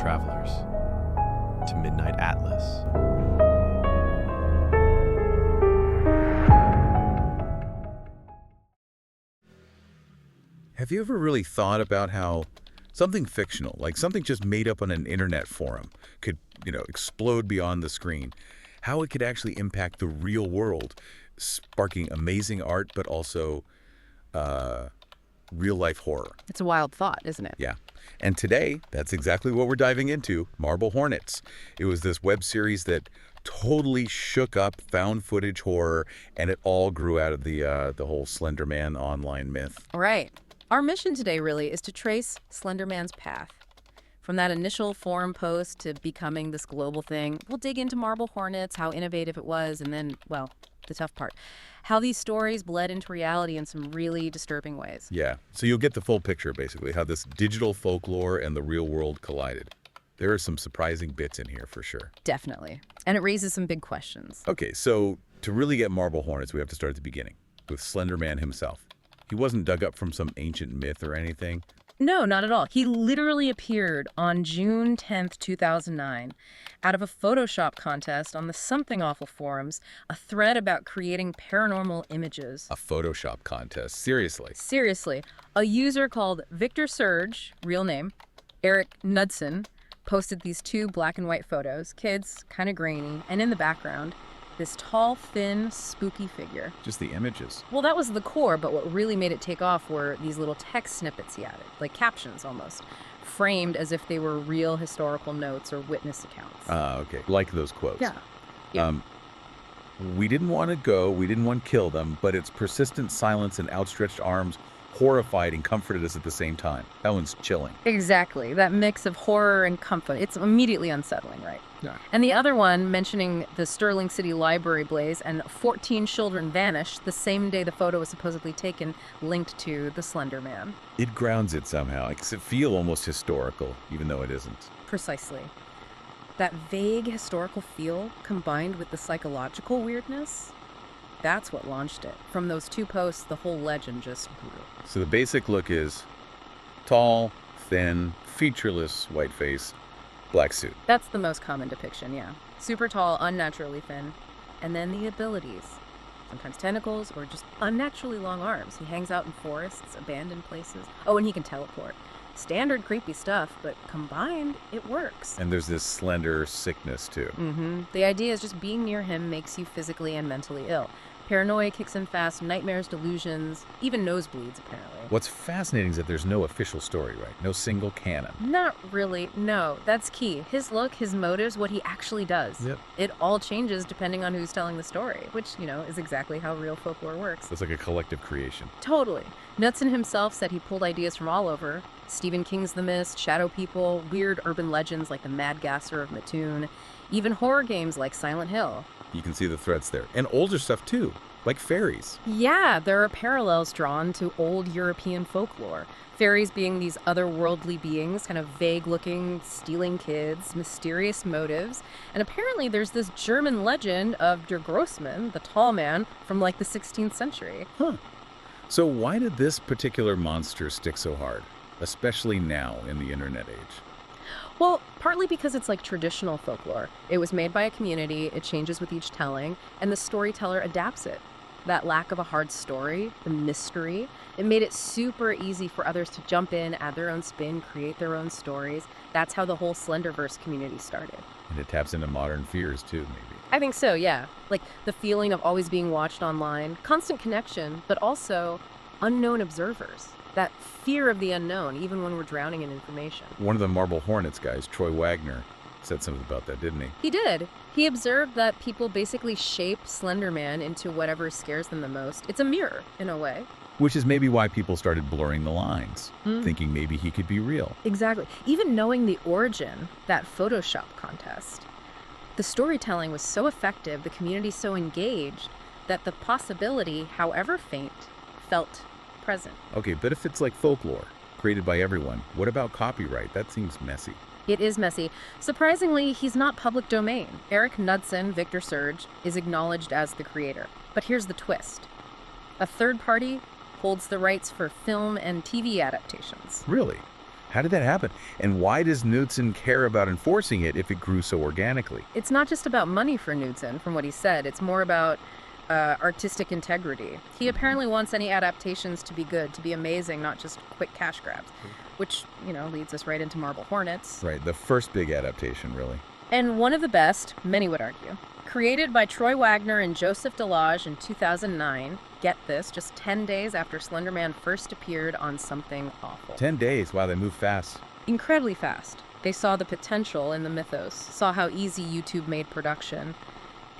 travelers to Midnight Atlas. Have you ever really thought about how something fictional, like something just made up on an internet forum, could, explode beyond the screen? How it could actually impact the real world, sparking amazing art, but also real-life horror. It's a wild thought, isn't it? Yeah. And today, that's exactly what we're diving into, Marble Hornets. It was this web series that totally shook up found footage horror, and it all grew out of the whole Slender Man online myth. Right. Our mission today really is to trace Slender Man's path. From that initial forum post to becoming this global thing, we'll dig into Marble Hornets, how innovative it was, and then, well, the tough part, how these stories bled into reality in some really disturbing ways. Yeah, so you'll get the full picture, basically, how this digital folklore and the real world collided. There are some surprising bits in here, for sure. Definitely. And it raises some big questions. Okay, so to really get Marble Hornets, we have to start at the beginning, with Slender Man himself. He wasn't dug up from some ancient myth or anything. No, not at all. He literally appeared on June 10th, 2009, out of a Photoshop contest on the Something Awful forums, a thread about creating paranormal images. A Photoshop contest? Seriously? Seriously. A user called Victor Surge, real name, Eric Knudsen, posted these two black and white photos, kids, kind of grainy, and in the background, this tall, thin, spooky figure. Just the images. Well, that was the core, but what really made it take off were these little text snippets he added, like captions almost, framed as if they were real historical notes or witness accounts. Okay. Like those quotes. Yeah. We didn't want to go, we didn't want to kill them, but its persistent silence and outstretched arms horrified and comforted us at the same time. That one's chilling. Exactly. That mix of horror and comfort. It's immediately unsettling, right? Yeah. And the other one, mentioning the Sterling City Library blaze and 14 children vanished the same day the photo was supposedly taken, linked to the Slender Man. It grounds it somehow. It makes it feel almost historical, even though it isn't. Precisely. That vague historical feel, combined with the psychological weirdness, that's what launched it. From those two posts, the whole legend just grew. So the basic look is tall, thin, featureless white face, black suit. That's the most common depiction, yeah. Super tall, unnaturally thin. And then the abilities. Sometimes tentacles or just unnaturally long arms. He hangs out in forests, abandoned places. Oh, and he can teleport. Standard creepy stuff, but combined, it works. And there's this slender sickness, too. Mm-hmm. The idea is just being near him makes you physically and mentally ill. Paranoia kicks in fast, nightmares, delusions, even nosebleeds, apparently. What's fascinating is that there's no official story, right? No single canon. Not really, no. That's key. His look, his motives, what he actually does. Yep. It all changes depending on who's telling the story, which, is exactly how real folklore works. It's like a collective creation. Totally. Knudsen himself said he pulled ideas from all over. Stephen King's The Mist, Shadow People, weird urban legends like the Mad Gasser of Mattoon, even horror games like Silent Hill. You can see the threads there. And older stuff, too, like fairies. Yeah, there are parallels drawn to old European folklore. Fairies being these otherworldly beings, kind of vague-looking, stealing kids, mysterious motives. And apparently there's this German legend of Der Grossmann, the tall man, from like the 16th century. Huh. So why did this particular monster stick so hard, especially now in the internet age? Well, partly because it's like traditional folklore. It was made by a community, it changes with each telling, and the storyteller adapts it. That lack of a hard story, the mystery, it made it super easy for others to jump in, add their own spin, create their own stories. That's how the whole Slenderverse community started. And it taps into modern fears, too, maybe. I think so, yeah. Like the feeling of always being watched online, constant connection, but also unknown observers. That fear of the unknown, even when we're drowning in information. One of the Marble Hornets guys, Troy Wagner, said something about that, didn't he? He did. He observed that people basically shape Slender Man into whatever scares them the most. It's a mirror, in a way. Which is maybe why people started blurring the lines, thinking maybe he could be real. Exactly. Even knowing the origin, that Photoshop contest, the storytelling was so effective, the community so engaged, that the possibility, however faint, felt present. Okay, but if it's like folklore, created by everyone, what about copyright? That seems messy. It is messy. Surprisingly, he's not public domain. Eric Knudsen, Victor Surge, is acknowledged as the creator. But here's the twist. A third party holds the rights for film and TV adaptations. Really? How did that happen? And why does Knudsen care about enforcing it if it grew so organically? It's not just about money for Knudsen, from what he said. It's more about artistic integrity. He apparently wants any adaptations to be good, to be amazing, not just quick cash grabs, which, leads us right into Marble Hornets. Right, the first big adaptation, really. And one of the best, many would argue. Created by Troy Wagner and Joseph Delage in 2009, get this, just 10 days after Slender Man first appeared on Something Awful. 10 days. Wow, they move fast. Incredibly fast. They saw the potential in the mythos, saw how easy YouTube made production,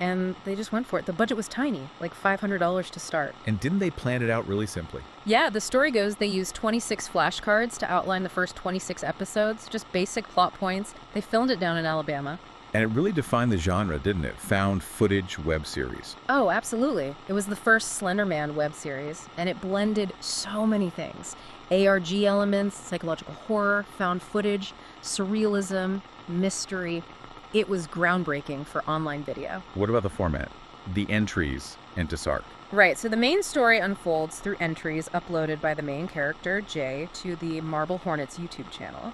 and they just went for it. The budget was tiny, like $500 to start. And didn't they plan it out really simply? Yeah, the story goes they used 26 flashcards to outline the first 26 episodes, just basic plot points. They filmed it down in Alabama. And it really defined the genre, didn't it? Found footage web series. Oh, absolutely. It was the first Slender Man web series, and it blended so many things. ARG elements, psychological horror, found footage, surrealism, mystery. It was groundbreaking for online video. What about the format? The entries into SARC. Right, so the main story unfolds through entries uploaded by the main character, Jay, to the Marble Hornets YouTube channel.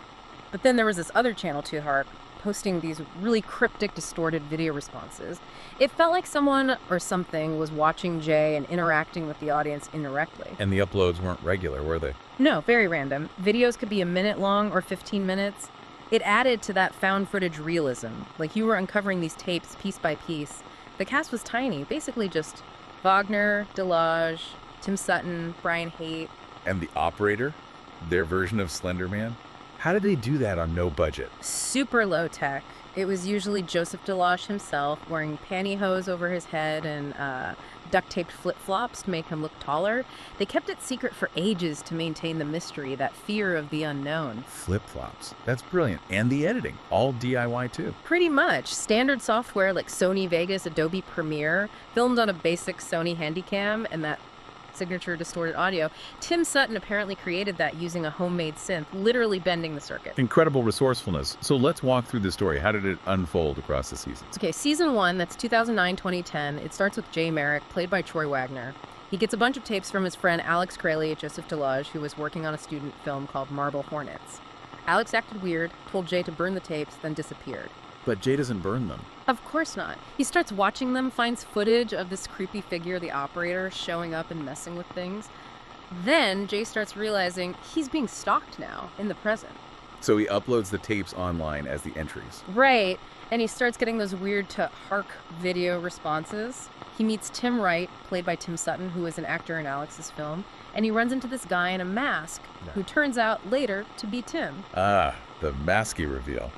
But then there was this other channel, Hark, posting these really cryptic, distorted video responses. It felt like someone or something was watching Jay and interacting with the audience indirectly. And the uploads weren't regular, were they? No, very random. Videos could be a minute long or 15 minutes. It added to that found footage realism. Like you were uncovering these tapes piece by piece. The cast was tiny, basically just Wagner, Delage, Tim Sutton, Brian Haight. And the operator? Their version of Slender Man? How did they do that on no budget? Super low tech. It was usually Joseph Delage himself wearing pantyhose over his head and duct-taped flip-flops to make him look taller. They kept it secret for ages to maintain the mystery, that fear of the unknown. Flip-flops. That's brilliant. And the editing. All DIY too. Pretty much. Standard software like Sony Vegas, Adobe Premiere, filmed on a basic Sony Handycam and that signature distorted audio. Tim Sutton apparently created that using a homemade synth, literally bending the circuit. Incredible resourcefulness. So let's walk through the story. How did it unfold across the seasons? Okay, season 1, that's 2009-2010. It starts with Jay Merrick, played by Troy Wagner. He gets a bunch of tapes from his friend Alex Crayley at Joseph Delage, who was working on a student film called Marble Hornets. Alex acted weird, told Jay to burn the tapes, then disappeared. But Jay doesn't burn them. Of course not. He starts watching them, finds footage of this creepy figure, the operator, showing up and messing with things. Then Jay starts realizing he's being stalked now, in the present. So he uploads the tapes online as the entries. Right, and he starts getting those weird to Hark video responses. He meets Tim Wright, played by Tim Sutton, who was an actor in Alex's film, and he runs into this guy in a mask, who turns out later to be Tim. Ah, the masky reveal.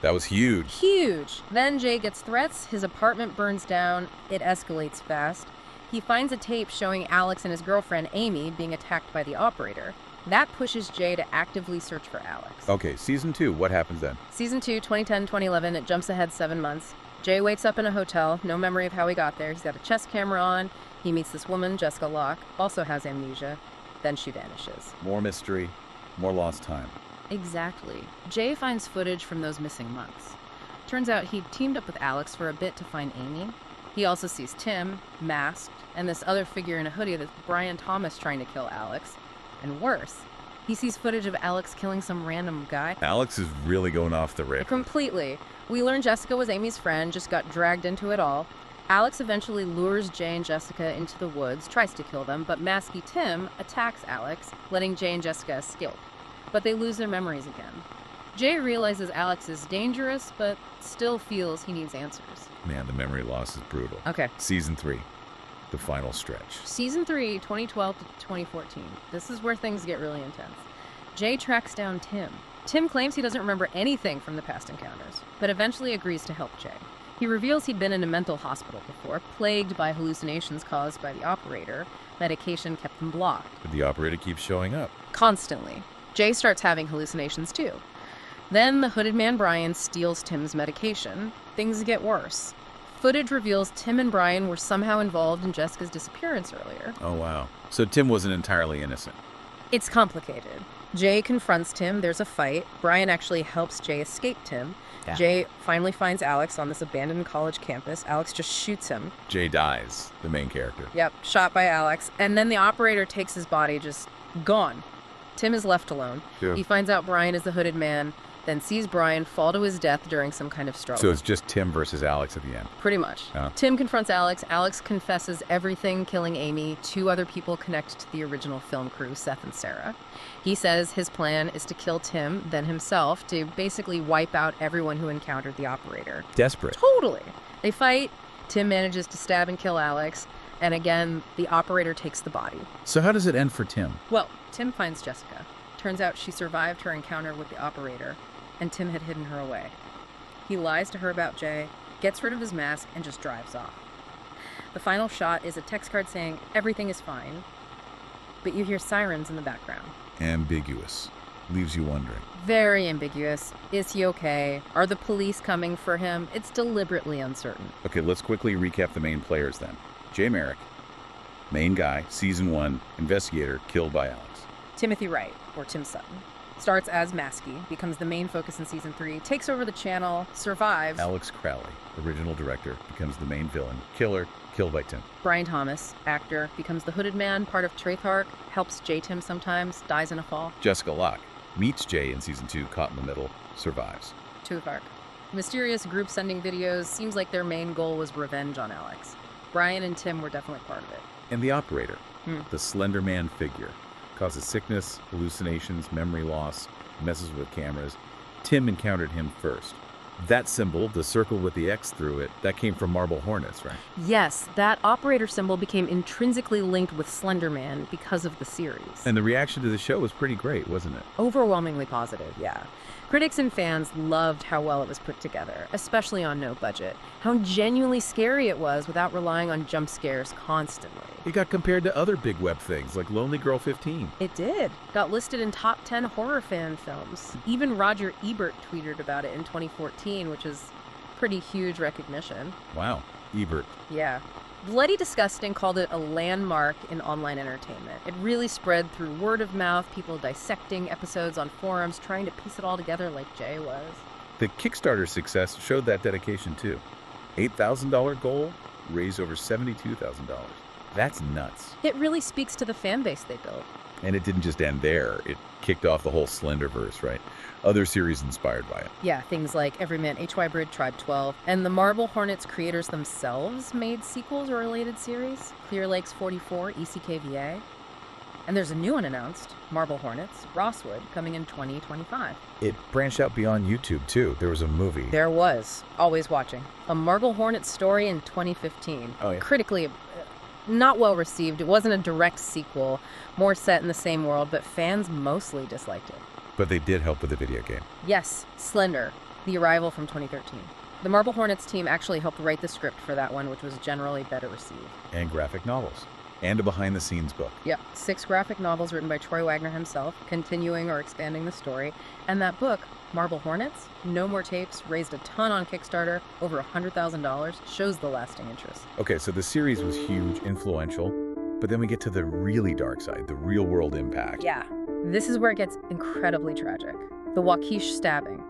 That was huge. Huge. Then Jay gets threats, his apartment burns down, it escalates fast. He finds a tape showing Alex and his girlfriend Amy being attacked by the operator. That pushes Jay to actively search for Alex. Okay, season 2, what happens then? Season 2, 2010-2011, it jumps ahead 7 months. Jay wakes up in a hotel, no memory of how he got there. He's got a chest camera on. He meets this woman, Jessica Locke, also has amnesia. Then she vanishes. More mystery, more lost time. Exactly. Jay finds footage from those missing months. Turns out he'd teamed up with Alex for a bit to find Amy. He also sees Tim, masked, and this other figure in a hoodie that's Brian Thomas trying to kill Alex. And worse, he sees footage of Alex killing some random guy. Alex is really going off the rip. Completely. We learn Jessica was Amy's friend, just got dragged into it all. Alex eventually lures Jay and Jessica into the woods, tries to kill them, but Masky Tim attacks Alex, letting Jay and Jessica escape. But they lose their memories again. Jay realizes Alex is dangerous, but still feels he needs answers. Man, the memory loss is brutal. Okay. Season 3, the final stretch. Season 3, 2012 to 2014. This is where things get really intense. Jay tracks down Tim. Tim claims he doesn't remember anything from the past encounters, but eventually agrees to help Jay. He reveals he'd been in a mental hospital before, plagued by hallucinations caused by the operator. Medication kept him blocked. But the operator keeps showing up. Constantly. Jay starts having hallucinations too. Then the hooded man Brian steals Tim's medication. Things get worse. Footage reveals Tim and Brian were somehow involved in Jessica's disappearance earlier. Oh, wow. So Tim wasn't entirely innocent. It's complicated. Jay confronts Tim, there's a fight. Brian actually helps Jay escape Tim. Yeah. Jay finally finds Alex on this abandoned college campus. Alex just shoots him. Jay dies, the main character. Yep, shot by Alex. And then the operator takes his body, just gone. Tim is left alone. Yeah. He finds out Brian is the hooded man, then sees Brian fall to his death during some kind of struggle. So it's just Tim versus Alex at the end. Pretty much. Oh. Tim confronts Alex. Alex confesses everything, killing Amy. 2 other people connect to the original film crew, Seth and Sarah. He says his plan is to kill Tim, then himself, to basically wipe out everyone who encountered the operator. Desperate. Totally. They fight. Tim manages to stab and kill Alex. And again, the operator takes the body. So how does it end for Tim? Well, Tim finds Jessica. Turns out she survived her encounter with the operator, and Tim had hidden her away. He lies to her about Jay, gets rid of his mask, and just drives off. The final shot is a text card saying, "Everything is fine," but you hear sirens in the background. Ambiguous. Leaves you wondering. Very ambiguous. Is he okay? Are the police coming for him? It's deliberately uncertain. Okay, let's quickly recap the main players then. Jay Merrick, main guy, season 1, investigator, killed by Alex. Timothy Wright, or Tim Sutton, starts as Maskey, becomes the main focus in season 3, takes over the channel, survives. Alex Crowley, original director, becomes the main villain, killer, killed by Tim. Brian Thomas, actor, becomes the hooded man, part of Traithark, helps J-Tim sometimes, dies in a fall. Jessica Locke meets Jay in season 2, caught in the middle, survives. Traithark. Mysterious group sending videos, seems like their main goal was revenge on Alex. Brian and Tim were definitely part of it. And the operator, the Slender Man figure, causes sickness, hallucinations, memory loss, messes with cameras. Tim encountered him first. That symbol, the circle with the X through it, that came from Marble Hornets, right? Yes, that operator symbol became intrinsically linked with Slender Man because of the series. And the reaction to the show was pretty great, wasn't it? Overwhelmingly positive, yeah. Critics and fans loved how well it was put together, especially on no budget. How genuinely scary it was without relying on jump scares constantly. It got compared to other big web things like Lonely Girl 15. It did. Got listed in top 10 horror fan films. Even Roger Ebert tweeted about it in 2014, which is pretty huge recognition. Wow, Ebert. Yeah. Bloody Disgusting called it a landmark in online entertainment. It really spread through word of mouth, people dissecting episodes on forums, trying to piece it all together like Jay was. The Kickstarter success showed that dedication too. $8,000 goal, raised over $72,000. That's nuts. It really speaks to the fan base they built. And it didn't just end there. It kicked off the whole Slenderverse, right? Other series inspired by it. Yeah, things like Everyman, H.Y. Brid, Tribe 12, and the Marble Hornets creators themselves made sequels or related series. Clear Lakes 44, ECKVA. And there's a new one announced, Marble Hornets, Rosswood, coming in 2025. It branched out beyond YouTube, too. There was a movie. There was. Always watching. A Marble Hornets story in 2015. Oh, yeah. Critically, not well received. It wasn't a direct sequel, more set in the same world, but fans mostly disliked it. But they did help with the video game. Yes, Slender, The Arrival from 2013. The Marble Hornets team actually helped write the script for that one, which was generally better received. And graphic novels. And a behind-the-scenes book. Yep, 6 graphic novels written by Troy Wagner himself, continuing or expanding the story. And that book, Marble Hornets, No More Tapes, raised a ton on Kickstarter, over $100,000, shows the lasting interest. Okay, so the series was huge, influential, but then we get to the really dark side, the real-world impact. Yeah, this is where it gets incredibly tragic. The Waukesha stabbing,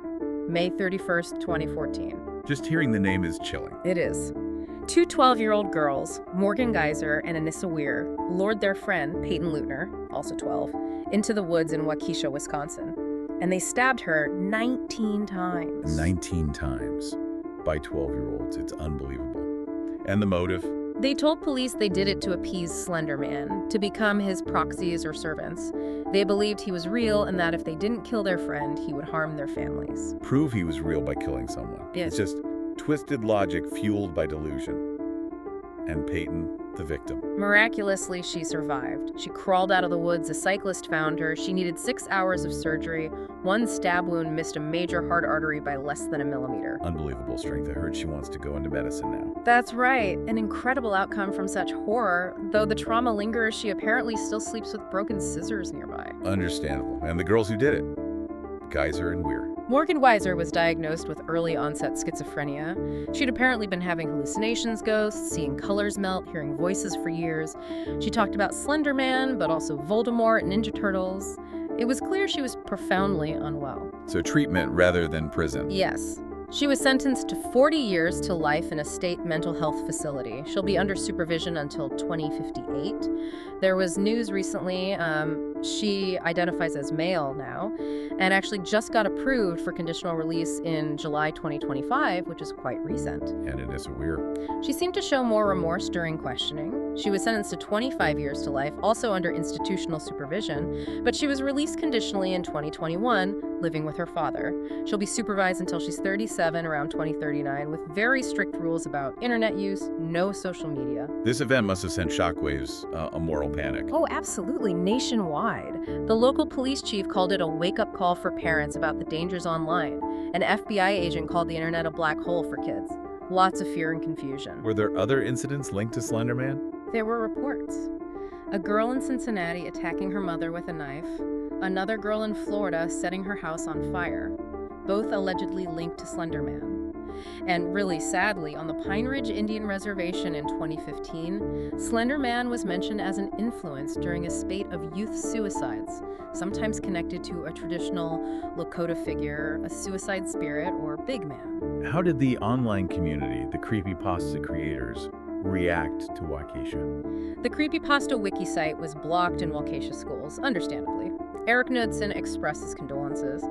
May 31st, 2014. Just hearing the name is chilling. It is. 2 12-year-old girls, Morgan Geyser and Anissa Weir, lured their friend, Peyton Lutner, also 12, into the woods in Waukesha, Wisconsin. And they stabbed her 19 times. 19 times by 12-year-olds. It's unbelievable. And the motive? They told police they did it to appease Slender Man, to become his proxies or servants. They believed he was real and that if they didn't kill their friend, he would harm their families. Prove he was real by killing someone. Yeah. It's just twisted logic fueled by delusion. And Peyton, the victim. Miraculously, she survived. She crawled out of the woods. A cyclist found her. She needed 6 hours of surgery. One stab wound missed a major heart artery by less than a millimeter. Unbelievable strength. I heard she wants to go into medicine now. That's right. An incredible outcome from such horror. Though the trauma lingers, she apparently still sleeps with broken scissors nearby. Understandable. And the girls who did it? Geyser and Weir. Morgan Weiser was diagnosed with early-onset schizophrenia. She'd apparently been having hallucinations, ghosts, seeing colors melt, hearing voices for years. She talked about Slender Man, but also Voldemort and Ninja Turtles. It was clear she was profoundly unwell. So treatment rather than prison. Yes. She was sentenced to 40 years to life in a state mental health facility. She'll be under supervision until 2058. There was news recently, She identifies as male now and actually just got approved for conditional release in July 2025, which is quite recent. And it is weird. She seemed to show more remorse during questioning. She was sentenced to 25 years to life, also under institutional supervision, but she was released conditionally in 2021, living with her father. She'll be supervised until she's 37, around 2039, with very strict rules about internet use, no social media. This event must have sent shockwaves, a moral panic. Oh, absolutely, nationwide. The local police chief called it a wake-up call for parents about the dangers online. An FBI agent called the internet a black hole for kids. Lots of fear and confusion. Were there other incidents linked to Slender Man? There were reports. A girl in Cincinnati attacking her mother with a knife. Another girl in Florida setting her house on fire. Both allegedly linked to Slender Man. And really sadly, on the Pine Ridge Indian Reservation in 2015, Slender Man was mentioned as an influence during a spate of youth suicides, sometimes connected to a traditional Lakota figure, a suicide spirit, or big man. How did the online community, the creepypasta creators, react to Waukesha? The creepypasta wiki site was blocked in Waukesha schools, understandably. Eric Knudsen expressed his condolences.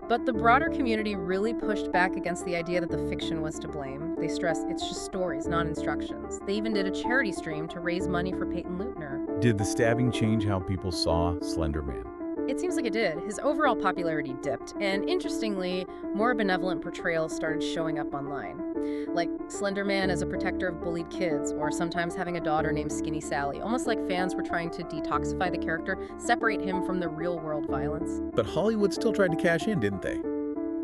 But the broader community really pushed back against the idea that the fiction was to blame. They stressed it's just stories, not instructions. They even did a charity stream to raise money for Peyton Leutner. Did the stabbing change how people saw Slender Man? It seems like it did. His overall popularity dipped, and interestingly, more benevolent portrayals started showing up online. Like Slender Man as a protector of bullied kids, or sometimes having a daughter named Skinny Sally, almost like fans were trying to detoxify the character, separate him from the real-world violence. But Hollywood still tried to cash in, didn't they?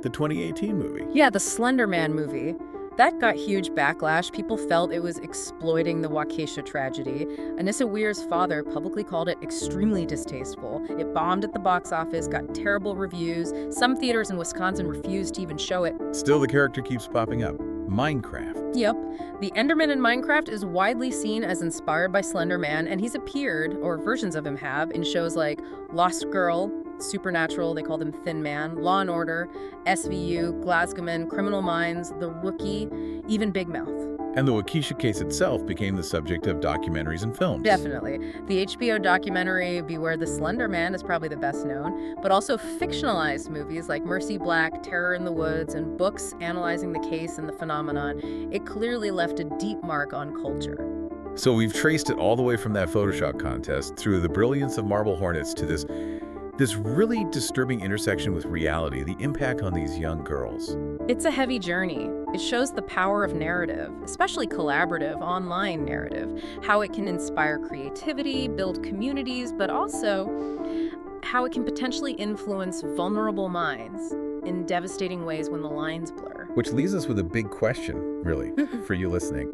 The 2018 movie. Yeah, the Slender Man movie. That got huge backlash. People felt it was exploiting the Waukesha tragedy. Anissa Weir's father publicly called it extremely distasteful. It bombed at the box office, got terrible reviews. Some theaters in Wisconsin refused to even show it. Still, the character keeps popping up. Minecraft. Yep. The Enderman in Minecraft is widely seen as inspired by Slender Man, and he's appeared, or versions of him have, in shows like Lost Girl, Supernatural, they called him Thin Man, Law and Order, SVU, Glasgowman, Criminal Minds, The Rookie, even Big Mouth. And the Waukesha case itself became the subject of documentaries and films. Definitely. The HBO documentary Beware the Slender Man is probably the best known, but also fictionalized movies like Mercy Black, Terror in the Woods, and books analyzing the case and the phenomenon. It clearly left a deep mark on culture. So we've traced it all the way from that Photoshop contest through the brilliance of Marble Hornets to this really disturbing intersection with reality, the impact on these young girls. It's a heavy journey. It shows the power of narrative, especially collaborative online narrative, how it can inspire creativity, build communities, but also how it can potentially influence vulnerable minds in devastating ways when the lines blur. Which leaves us with a big question, really, for you listening.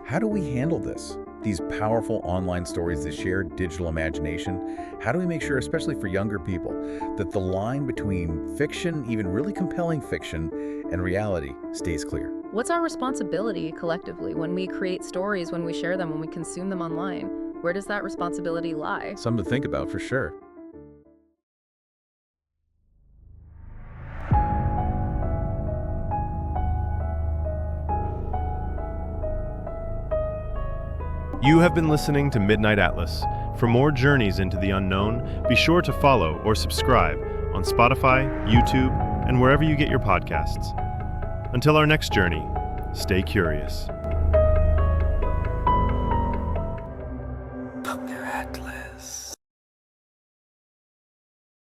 How do we handle this? These powerful online stories, this shared digital imagination, how do we make sure, especially for younger people, that the line between fiction, even really compelling fiction, and reality stays clear? What's our responsibility collectively when we create stories, when we share them, when we consume them online? Where does that responsibility lie? Something to think about for sure. You have been listening to Midnight Atlas. For more journeys into the unknown, be sure to follow or subscribe on Spotify, YouTube, and wherever you get your podcasts. Until our next journey, stay curious. Atlas.